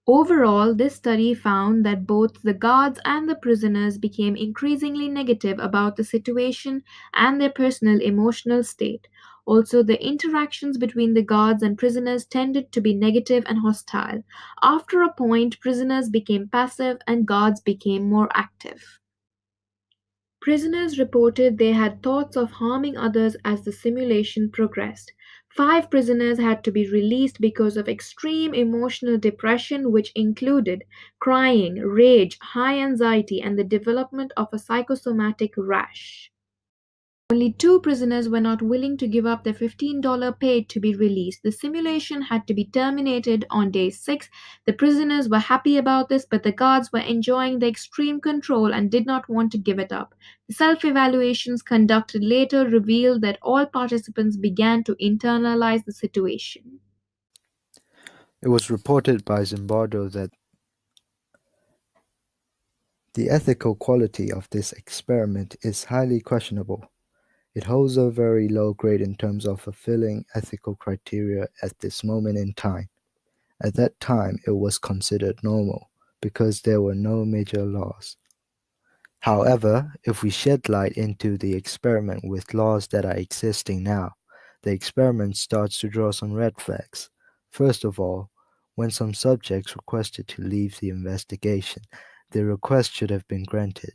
Overall, this study found that both the guards and the prisoners became increasingly negative about the situation and their personal emotional state. Also, the interactions between the guards and prisoners tended to be negative and hostile. After a point, prisoners became passive and guards became more active. Prisoners reported they had thoughts of harming others as the simulation progressed. 5 prisoners had to be released because of extreme emotional depression, which included crying, rage, high anxiety, and the development of a psychosomatic rash. Only 2 prisoners were not willing to give up their $15 paid to be released. The simulation had to be terminated on day 6. The prisoners were happy about this, but the guards were enjoying the extreme control and did not want to give it up. The self evaluations conducted later revealed that all participants began to internalize the situation. It was reported by Zimbardo that the ethical quality of this experiment is highly questionable. It holds a very low grade in terms of fulfilling ethical criteria at this moment in time. At that time, it was considered normal because there were no major laws. However, if we shed light into the experiment with laws that are existing now, the experiment starts to draw some red flags. First of all, when some subjects requested to leave the investigation, their request should have been granted.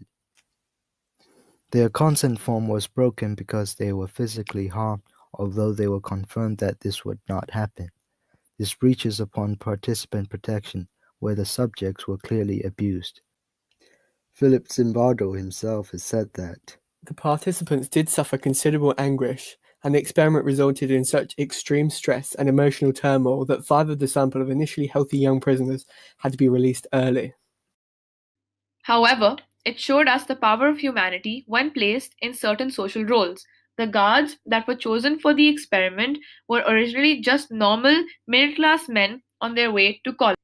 Their consent form was broken because they were physically harmed, although they were confirmed that this would not happen. This breaches upon participant protection, where the subjects were clearly abused. Philip Zimbardo himself has said that The participants did suffer considerable anguish, and the experiment resulted in such extreme stress and emotional turmoil that 5 of the sample of initially healthy young prisoners had to be released early. However, it showed us the power of humanity when placed in certain social roles. The guards that were chosen for the experiment were originally just normal middle class men on their way to college.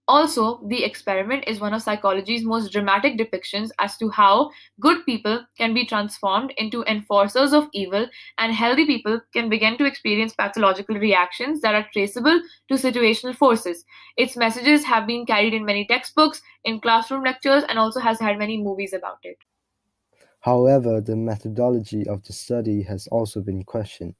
Also, the experiment is one of psychology's most dramatic depictions as to how good people can be transformed into enforcers of evil and healthy people can begin to experience pathological reactions that are traceable to situational forces. Its messages have been carried in many textbooks, in classroom lectures, and also has had many movies about it. However, the methodology of the study has also been questioned.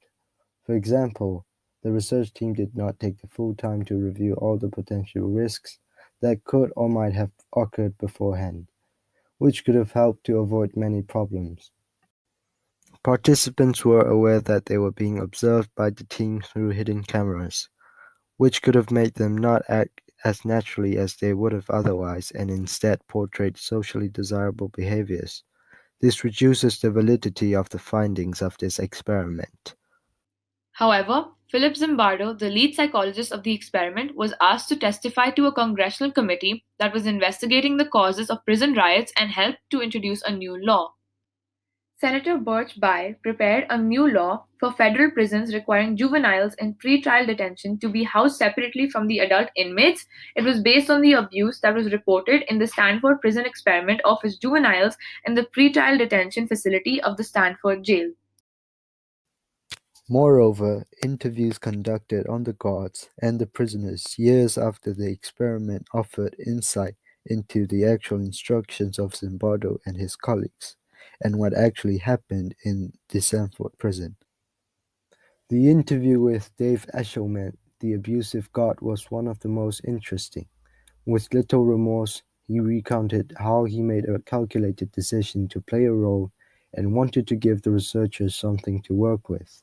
For example, the research team did not take the full time to review all the potential risks that could or might have occurred beforehand, which could have helped to avoid many problems. Participants were aware that they were being observed by the team through hidden cameras, which could have made them not act as naturally as they would have otherwise and instead portrayed socially desirable behaviors. This reduces the validity of the findings of this experiment. However, Philip Zimbardo, the lead psychologist of the experiment, was asked to testify to a congressional committee that was investigating the causes of prison riots and helped to introduce a new law. Senator Birch Bayh prepared a new law for federal prisons requiring juveniles in pretrial detention to be housed separately from the adult inmates. It was based on the abuse that was reported in the Stanford prison experiment of its juveniles in the pretrial detention facility of the Stanford jail. Moreover, interviews conducted on the guards and the prisoners years after the experiment offered insight into the actual instructions of Zimbardo and his colleagues, and what actually happened in the Stanford prison. The interview with Dave Eshelman, the abusive guard, was one of the most interesting. With little remorse, he recounted how he made a calculated decision to play a role and wanted to give the researchers something to work with.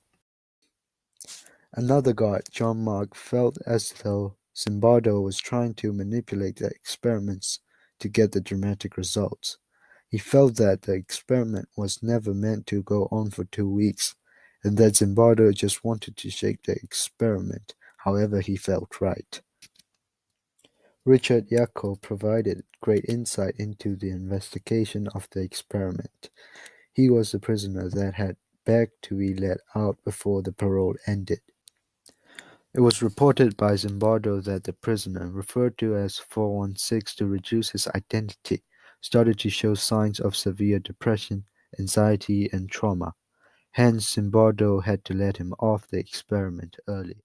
Another guard, John Mark, felt as though Zimbardo was trying to manipulate the experiments to get the dramatic results. He felt that the experiment was never meant to go on for 2 weeks, and that Zimbardo just wanted to shake the experiment however he felt right. Richard Yackel provided great insight into the investigation of the experiment. He was the prisoner that had begged to be let out before the parole ended. It was reported by Zimbardo that the prisoner, referred to as 416 to reduce his identity, started to show signs of severe depression, anxiety, and trauma. Hence, Zimbardo had to let him off the experiment early.